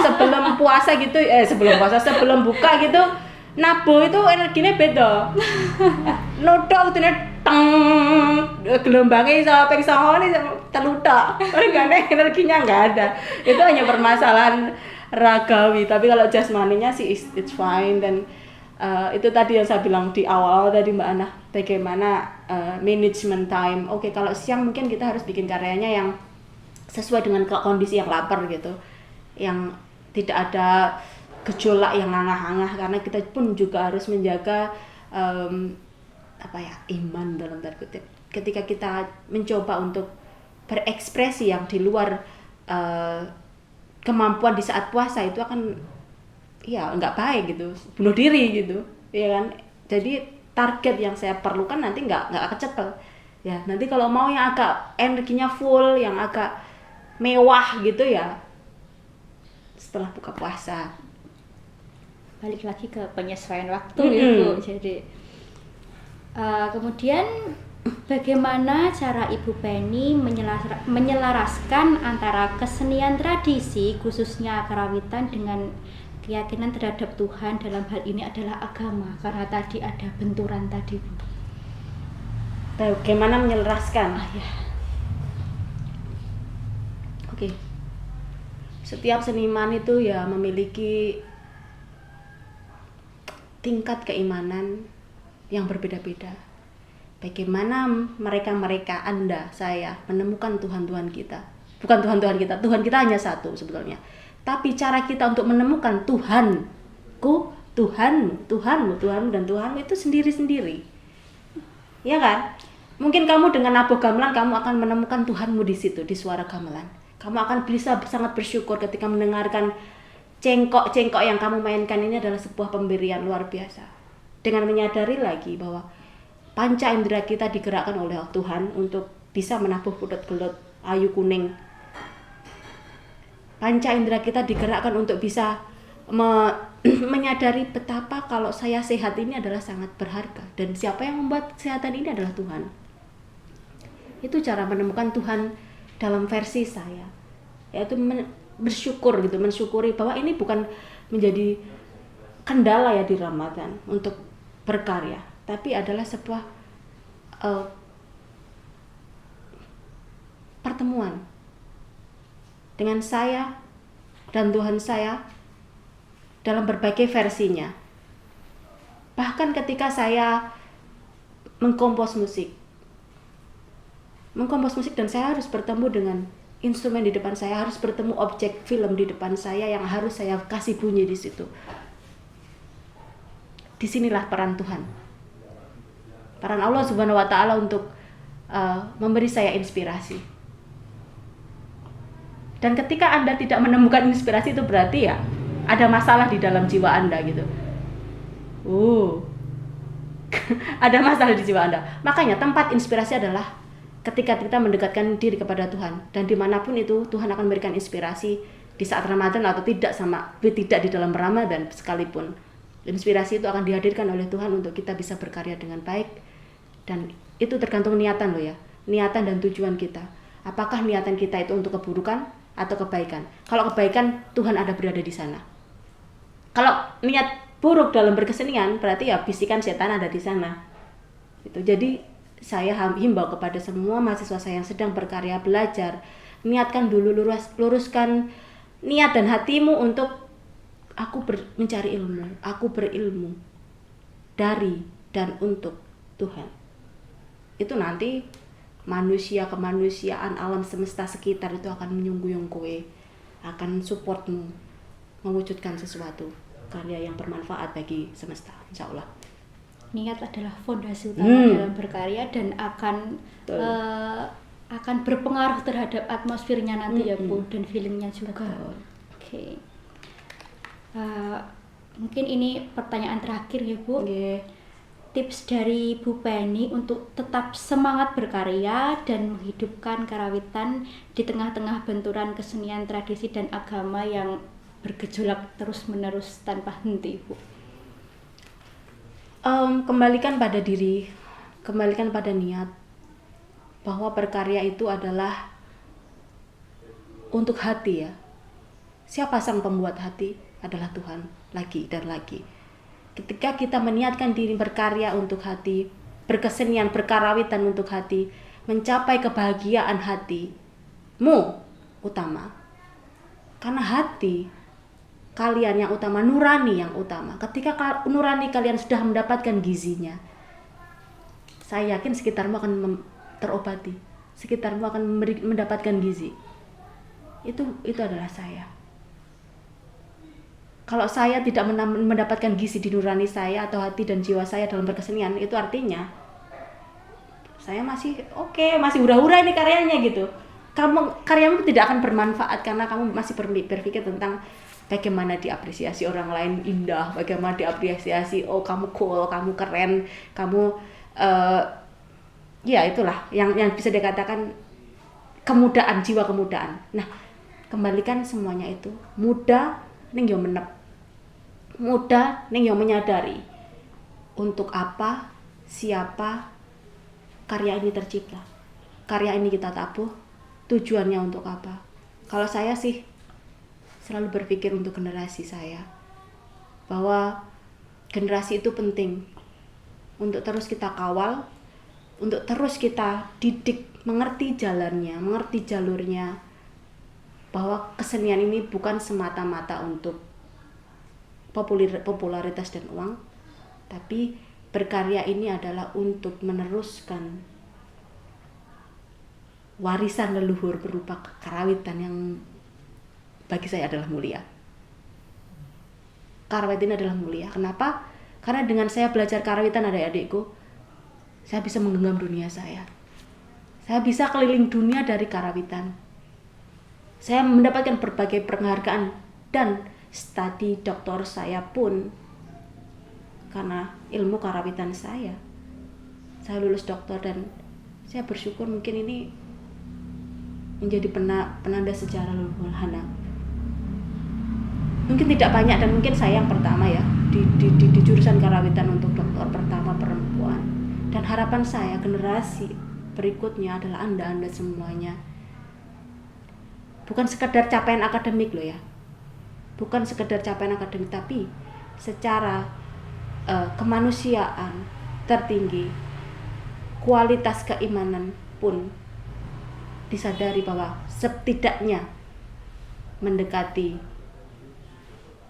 sebelum puasa gitu, sebelum buka gitu, nabo itu energinya beda. Nodok itu teng, gelombangnya sampai kesana ini terludak. Energinya nggak ada. Itu hanya permasalahan ragawi. Tapi kalau jasmaninya sih it's fine. Dan itu tadi yang saya bilang di awal tadi Mbak Ana, bagaimana management time. Oke, kalau siang mungkin kita harus bikin karyanya yang sesuai dengan kondisi yang lapar gitu, yang tidak ada gejolak yang angah-angah, karena kita pun juga harus menjaga iman dalam tanda kutip. Ketika kita mencoba untuk berekspresi yang di luar kemampuan di saat puasa, itu akan nggak baik gitu, bunuh diri gitu, ya kan. Jadi target yang saya perlukan nanti nggak kecekel ya. Nanti kalau mau yang agak energinya full, yang agak mewah gitu ya setelah buka puasa. Balik lagi ke penyesuaian waktu ya Bu. Jadi kemudian bagaimana cara Ibu Penny menyelaraskan antara kesenian tradisi khususnya karawitan dengan keyakinan terhadap Tuhan, dalam hal ini adalah agama, karena tadi ada benturan tadi Bu. Bagaimana menyelaraskan? Oke. Setiap seniman itu ya memiliki tingkat keimanan yang berbeda-beda. Bagaimana mereka Anda, saya menemukan Tuhan-Tuhan kita. Bukan Tuhan-Tuhan kita, Tuhan kita hanya satu sebetulnya. Tapi cara kita untuk menemukan Tuhanku, Tuhanmu dan Tuhanmu itu sendiri-sendiri. Ya kan? Mungkin kamu dengan nabuh gamelan kamu akan menemukan Tuhanmu di situ, di suara gamelan. Kamu akan bisa sangat bersyukur ketika mendengarkan cengkok-cengkok yang kamu mainkan ini adalah sebuah pemberian luar biasa. Dengan menyadari lagi bahwa panca indera kita digerakkan oleh Tuhan untuk bisa menabuh putut-putut ayu kuning. Panca indera kita digerakkan untuk bisa menyadari betapa kalau saya sehat ini adalah sangat berharga. Dan siapa yang membuat kesehatan ini adalah Tuhan. Itu cara menemukan Tuhan dalam versi saya, yaitu bersyukur gitu, mensyukuri bahwa ini bukan menjadi kendala ya di Ramadan untuk berkarya, tapi adalah sebuah pertemuan dengan saya dan Tuhan saya dalam berbagai versinya. Bahkan ketika saya mengkompos musik dan saya harus bertemu dengan instrumen di depan saya, harus bertemu objek film di depan saya yang harus saya kasih bunyi di situ. Disinilah peran Tuhan. Peran Allah Subhanahu wa taala untuk memberi saya inspirasi. Dan ketika Anda tidak menemukan inspirasi, itu berarti ya ada masalah di dalam jiwa Anda gitu. Ada masalah di jiwa Anda. Makanya tempat inspirasi adalah ketika kita mendekatkan diri kepada Tuhan, dan dimanapun itu Tuhan akan memberikan inspirasi di saat Ramadan atau tidak di dalam Ramadan sekalipun. Inspirasi itu akan dihadirkan oleh Tuhan untuk kita bisa berkarya dengan baik, dan itu tergantung niatan loh ya, niatan dan tujuan kita. Apakah niatan kita itu untuk keburukan atau kebaikan? Kalau kebaikan, Tuhan ada berada di sana. Kalau niat buruk dalam berkesenian, berarti ya bisikan setan ada di sana. Itu. Jadi saya himbau kepada semua mahasiswa saya yang sedang berkarya, belajar, niatkan dulu, luruskan niat dan hatimu untuk mencari ilmu, aku berilmu dari dan untuk Tuhan. Itu nanti manusia, kemanusiaan, alam semesta sekitar itu akan menyungguh kowe, akan supportmu mewujudkan sesuatu karya yang bermanfaat bagi semesta, insya Allah. Niat adalah fondasi utama dalam berkarya dan akan berpengaruh terhadap atmosfernya nanti ya Bu, dan feelingnya juga. Oke. Mungkin ini pertanyaan terakhir ya Bu. Tips dari Bu Penny untuk tetap semangat berkarya dan menghidupkan karawitan di tengah-tengah benturan kesenian, tradisi dan agama yang bergejolak terus-menerus tanpa henti, Bu. Kembalikan pada diri, kembalikan pada niat, bahwa berkarya itu adalah untuk hati ya. Siapa sang pembuat hati? Adalah Tuhan, lagi dan lagi. Ketika kita meniatkan diri berkarya untuk hati, berkesenian, berkarawitan untuk hati, mencapai kebahagiaan hatimu utama. Karena hati kalian yang utama, nurani yang utama. Ketika nurani kalian sudah mendapatkan gizinya, saya yakin sekitarmu akan terobati, sekitarmu akan mendapatkan gizi. Itu adalah saya. Kalau saya tidak mendapatkan gizi di nurani saya atau hati dan jiwa saya dalam berkesenian, itu artinya saya masih masih hura-hura ini karyanya gitu. Karyamu tidak akan bermanfaat karena kamu masih berpikir tentang bagaimana diapresiasi orang lain indah, bagaimana diapresiasi, oh kamu cool, kamu keren, kamu ya itulah yang bisa dikatakan kemudaan, jiwa kemudaan. Nah, kembalikan semuanya itu. Muda ning yo menep. Muda ning yo menyadari untuk apa, siapa karya ini tercipta. Karya ini kita tabuh, tujuannya untuk apa. Kalau saya sih selalu berpikir untuk generasi saya, bahwa generasi itu penting untuk terus kita kawal, untuk terus kita didik, mengerti jalannya, mengerti jalurnya, bahwa kesenian ini bukan semata-mata untuk popularitas dan uang, tapi berkarya ini adalah untuk meneruskan warisan leluhur berupa karawitan yang bagi saya adalah mulia. Karawitan adalah mulia. Kenapa? Karena dengan saya belajar karawitan adik-adikku, saya bisa menggenggam dunia saya. Saya bisa keliling dunia dari karawitan. Saya mendapatkan berbagai penghargaan dan studi doktor saya pun karena ilmu karawitan saya. Saya lulus doktor dan saya bersyukur mungkin ini menjadi penanda sejarah leluhur Hana. Mungkin tidak banyak dan mungkin saya yang pertama ya di jurusan karawitan untuk doktor pertama perempuan. Dan harapan saya generasi berikutnya adalah Anda semuanya. Bukan sekedar capaian akademik loh ya. Bukan sekedar capaian akademik, tapi secara kemanusiaan tertinggi, kualitas keimanan pun disadari bahwa setidaknya mendekati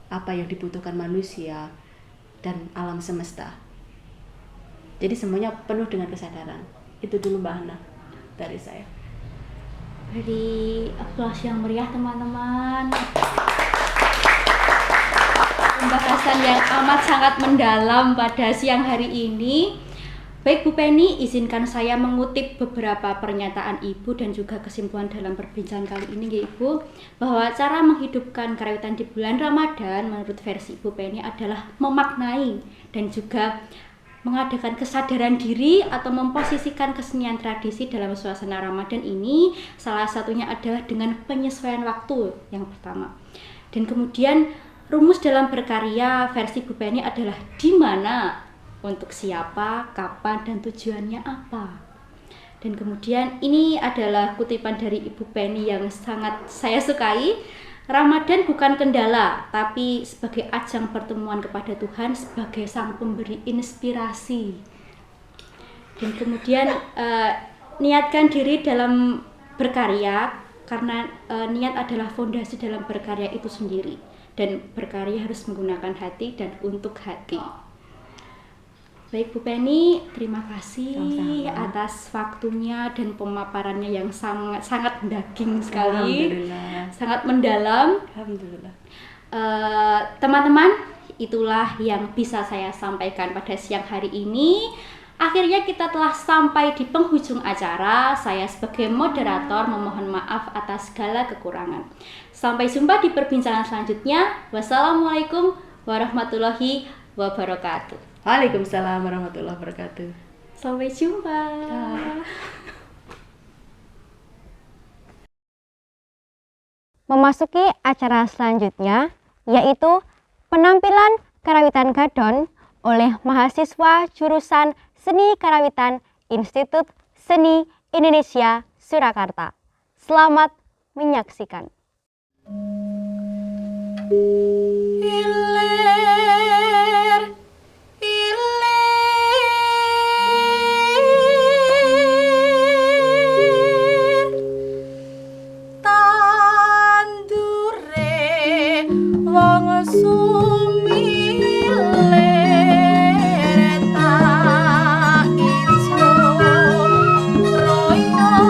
apa yang dibutuhkan manusia dan alam semesta. Jadi semuanya penuh dengan kesadaran. Itu dulu Mbak Hana dari saya. Beri aplaus yang meriah teman-teman. Pembahasan yang amat sangat mendalam pada siang hari ini. Baik Bu Penny, izinkan saya mengutip beberapa pernyataan Ibu dan juga kesimpulan dalam perbincangan kali ini ya Ibu, bahwa cara menghidupkan karawitan di bulan Ramadan menurut versi Ibu Penny adalah memaknai dan juga mengadakan kesadaran diri atau memposisikan kesenian tradisi dalam suasana Ramadan ini. Salah satunya adalah dengan penyesuaian waktu yang pertama. Dan kemudian rumus dalam berkarya versi Bu Penny adalah di mana, untuk siapa, kapan, dan tujuannya apa. Dan kemudian ini adalah kutipan dari Ibu Penny yang sangat saya sukai. Ramadan bukan kendala, tapi sebagai ajang pertemuan kepada Tuhan sebagai sang pemberi inspirasi. Dan kemudian niatkan diri dalam berkarya, karena niat adalah fondasi dalam berkarya itu sendiri. Dan berkarya harus menggunakan hati dan untuk hati. Baik Bu Penny, terima kasih Sama-sama. atas waktunya dan pemaparannya yang sangat daging sekali, Alhamdulillah. sangat mendalam. Alhamdulillah. Teman-teman, itulah yang bisa saya sampaikan pada siang hari ini. Akhirnya kita telah sampai di penghujung acara. Saya sebagai moderator memohon maaf atas segala kekurangan. Sampai jumpa di perbincangan selanjutnya. Wassalamualaikum warahmatullahi wabarakatuh. Waalaikumsalam warahmatullahi wabarakatuh. Sampai jumpa. Memasuki acara selanjutnya, yaitu penampilan karawitan Gadon oleh mahasiswa jurusan Seni Karawitan Institut Seni Indonesia Surakarta. Selamat menyaksikan. Ilir, ilir, tandure wong sumilir tak ijo royo-royo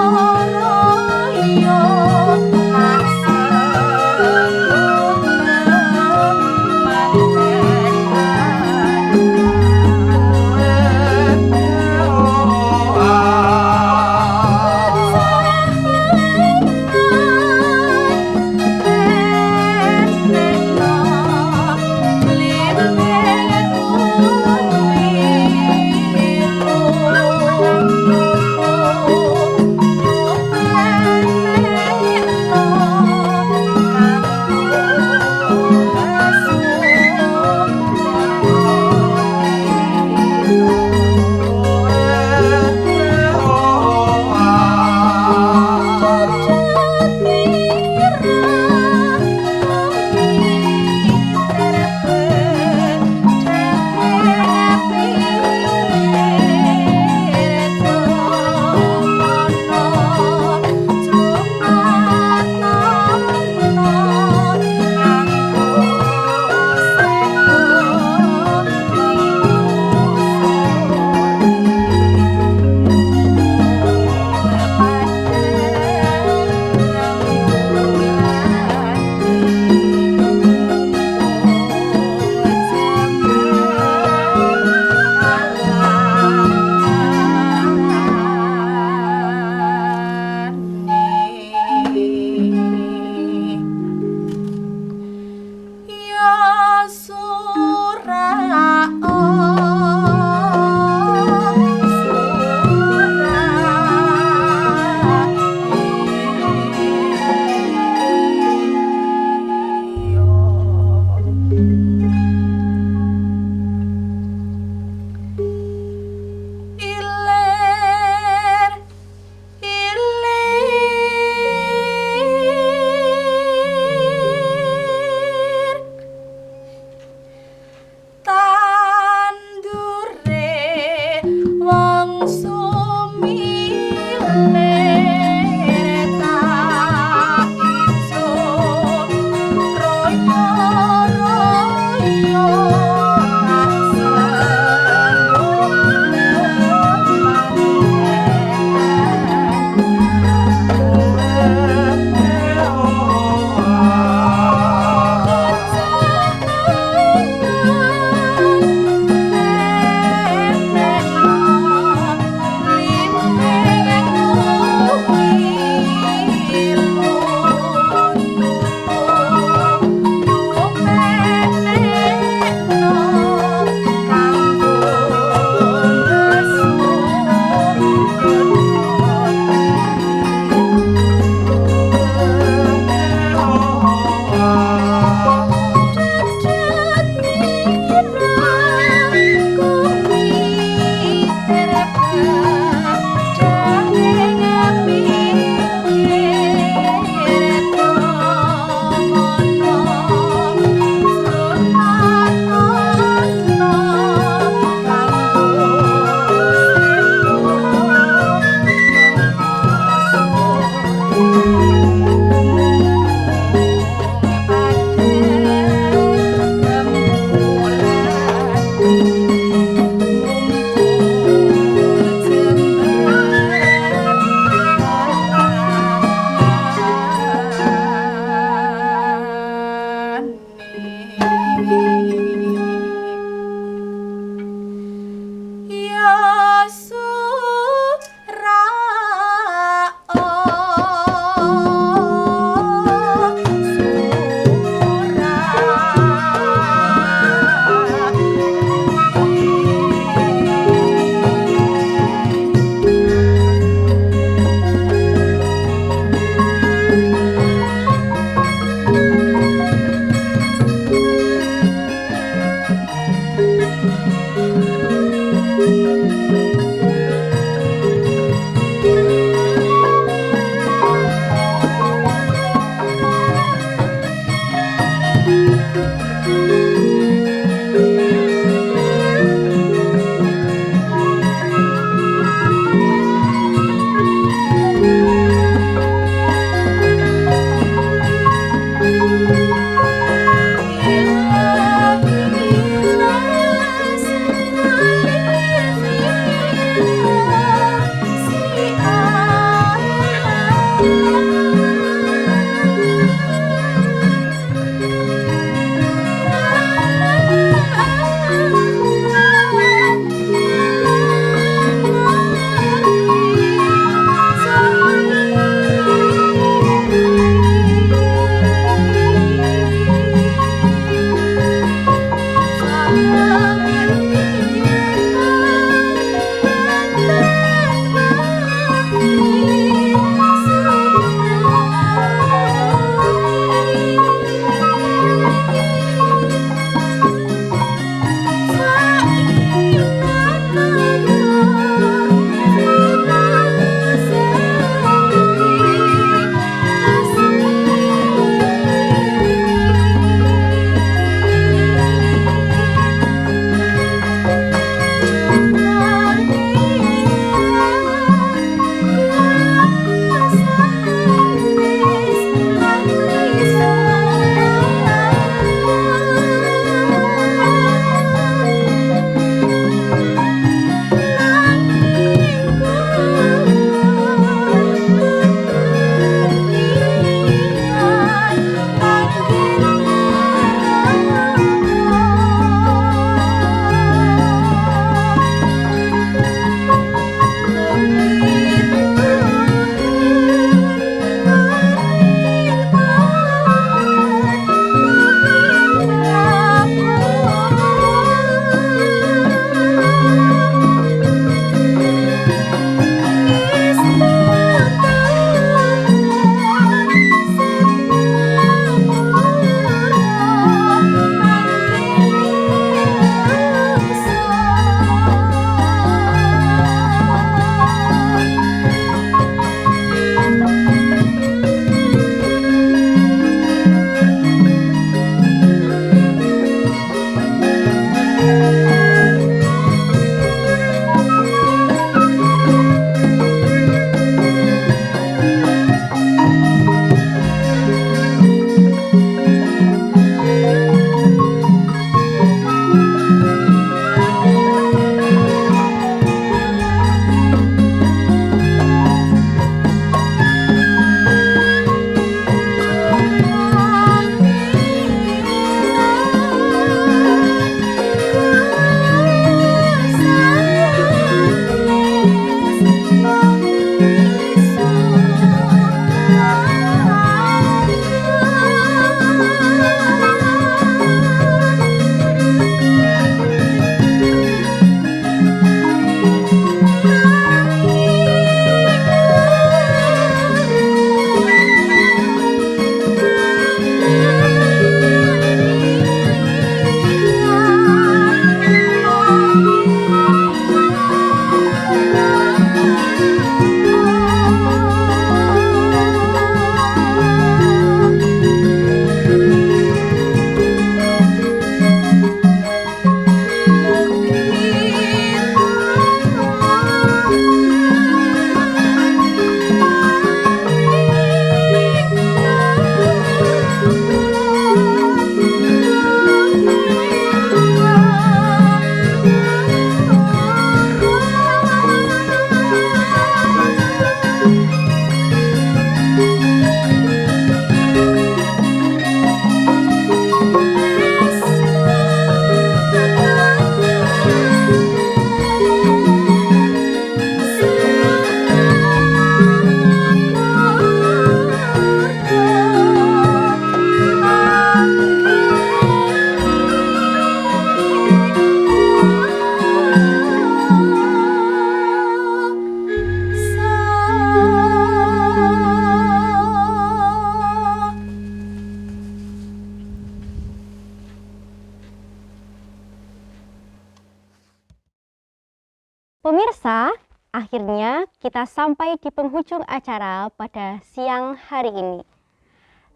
Pemirsa, akhirnya kita sampai di penghujung acara pada siang hari ini.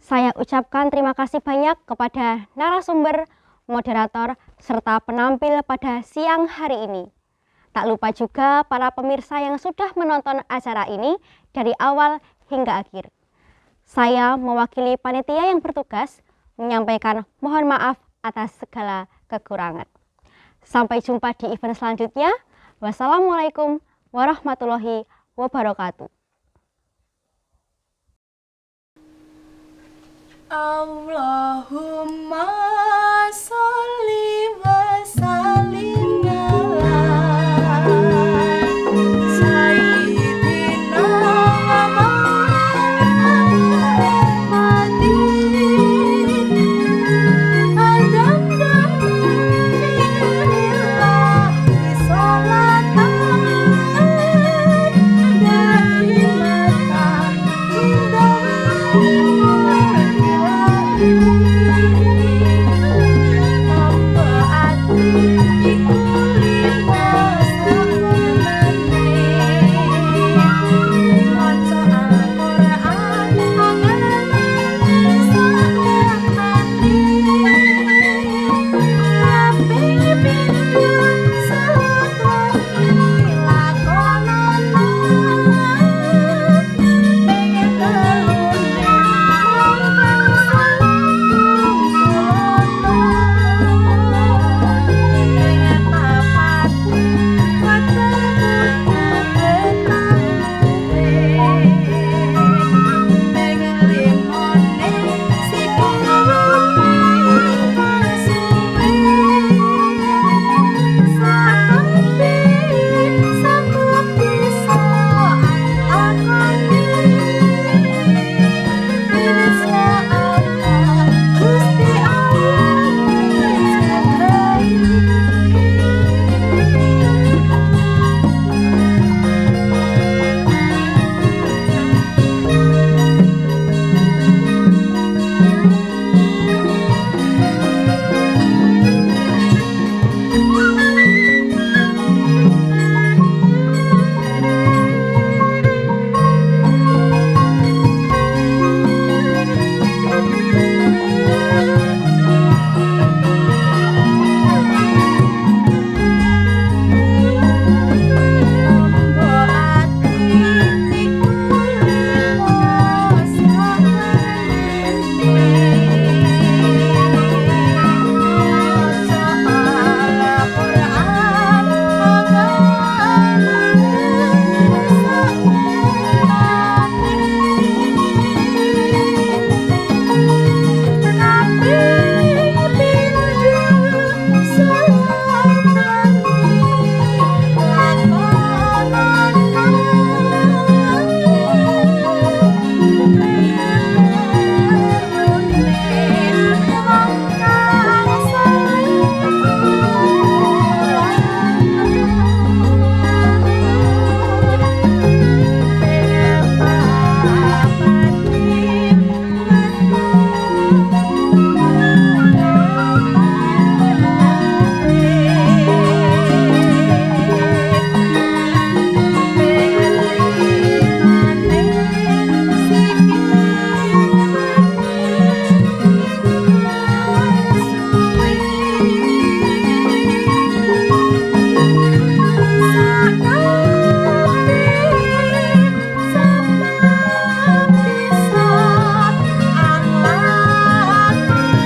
Saya ucapkan terima kasih banyak kepada narasumber, moderator, serta penampil pada siang hari ini. Tak lupa juga para pemirsa yang sudah menonton acara ini dari awal hingga akhir. Saya mewakili panitia yang bertugas menyampaikan mohon maaf atas segala kekurangan. Sampai jumpa di event selanjutnya. Wassalamualaikum warahmatullahi wabarakatuh. Allahumma sholli wa sallim ala sayyidina Muhammadin adam damillah sholatan daimatan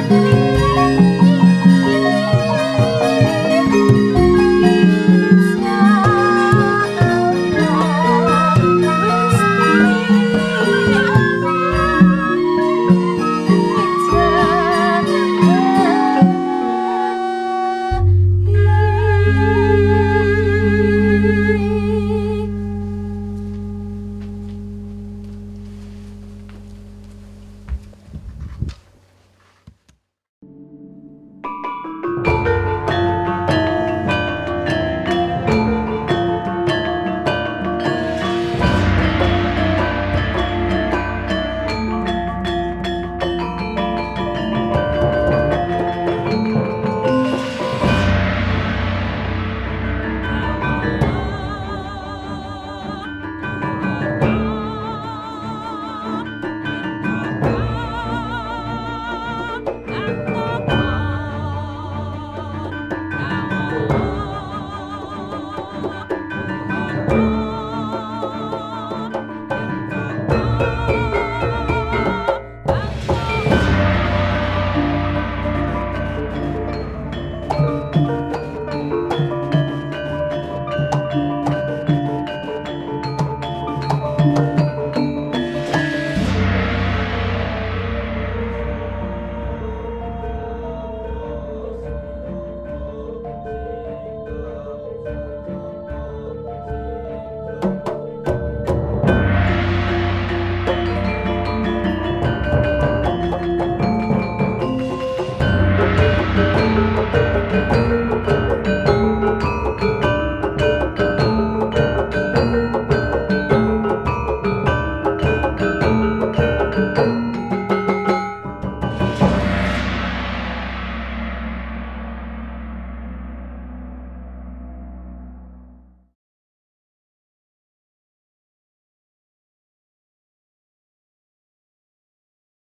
Amin.